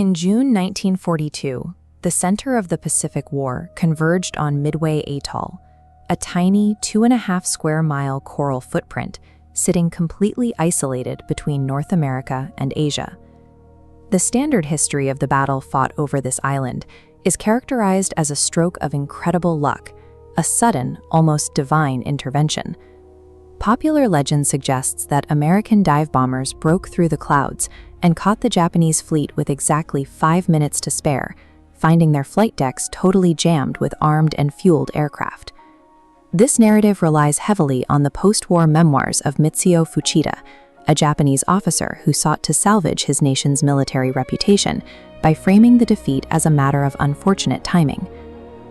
In June 1942, the center of the Pacific War converged on Midway Atoll, a tiny 2.5-square-mile coral footprint sitting completely isolated between North America and Asia. The standard history of the battle fought over this island is characterized as a stroke of incredible luck, a sudden, almost divine intervention. Popular legend suggests that American dive bombers broke through the clouds and caught the Japanese fleet with exactly 5 minutes to spare, finding their flight decks totally jammed with armed and fueled aircraft. This narrative relies heavily on the post-war memoirs of Mitsuo Fuchida, a Japanese officer who sought to salvage his nation's military reputation by framing the defeat as a matter of unfortunate timing.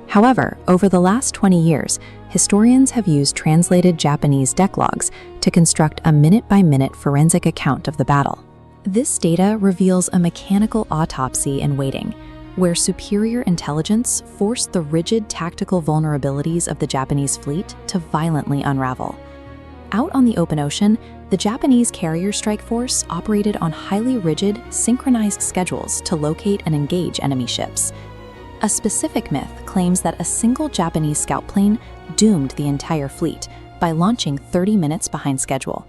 However, over the last 20 years, historians have used translated Japanese decklogs to construct a minute-by-minute forensic account of the battle. This data reveals a mechanical autopsy in waiting, where superior intelligence forced the rigid tactical vulnerabilities of the Japanese fleet to violently unravel. Out on the open ocean, the Japanese carrier strike force operated on highly rigid, synchronized schedules to locate and engage enemy ships. A specific myth claims that a single Japanese scout plane doomed the entire fleet by launching 30 minutes behind schedule.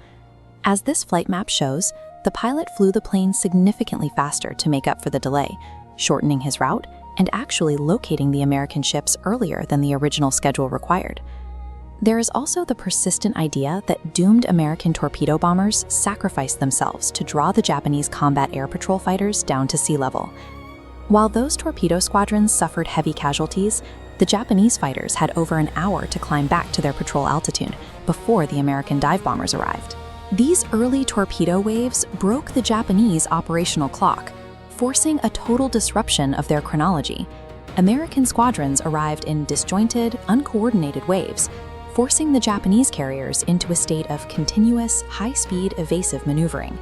As this flight map shows, the pilot flew the plane significantly faster to make up for the delay, shortening his route and actually locating the American ships earlier than the original schedule required. There is also the persistent idea that doomed American torpedo bombers sacrificed themselves to draw the Japanese combat air patrol fighters down to sea level. While those torpedo squadrons suffered heavy casualties, the Japanese fighters had over an hour to climb back to their patrol altitude before the American dive bombers arrived. These early torpedo waves broke the Japanese operational clock, forcing a total disruption of their chronology. American squadrons arrived in disjointed, uncoordinated waves, forcing the Japanese carriers into a state of continuous, high-speed evasive maneuvering.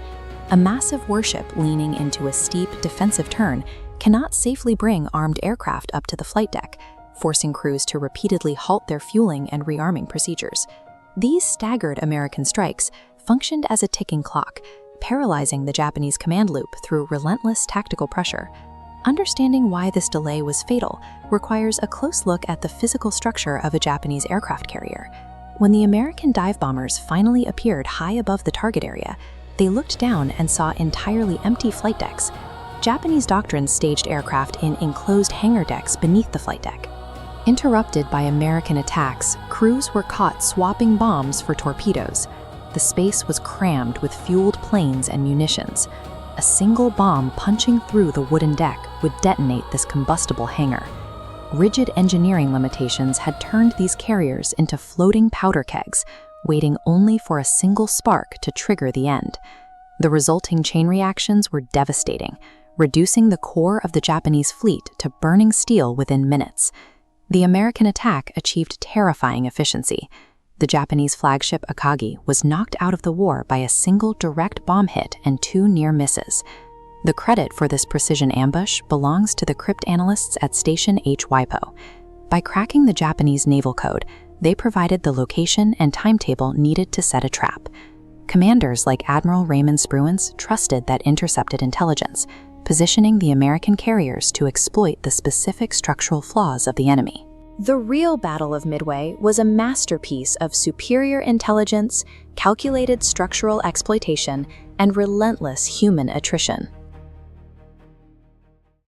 A massive warship leaning into a steep defensive turn cannot safely bring armed aircraft up to the flight deck, forcing crews to repeatedly halt their fueling and rearming procedures. These staggered American strikes functioned as a ticking clock, paralyzing the Japanese command loop through relentless tactical pressure. Understanding why this delay was fatal requires a close look at the physical structure of a Japanese aircraft carrier. When the American dive bombers finally appeared high above the target area, they looked down and saw entirely empty flight decks. Japanese doctrines staged aircraft in enclosed hangar decks beneath the flight deck. Interrupted by American attacks, crews were caught swapping bombs for torpedoes. The space was crammed with fueled planes and munitions. A single bomb punching through the wooden deck would detonate this combustible hangar. Rigid engineering limitations had turned these carriers into floating powder kegs, waiting only for a single spark to trigger the end. The resulting chain reactions were devastating, reducing the core of the Japanese fleet to burning steel within minutes. The American attack achieved terrifying efficiency. The Japanese flagship Akagi was knocked out of the war by a single direct bomb hit and 2 near misses. The credit for this precision ambush belongs to the cryptanalysts at Station HWIPO. By cracking the Japanese naval code, they provided the location and timetable needed to set a trap. Commanders like Admiral Raymond Spruance trusted that intercepted intelligence, positioning the American carriers to exploit the specific structural flaws of the enemy. The real Battle of Midway was a masterpiece of superior intelligence, calculated structural exploitation, and relentless human attrition.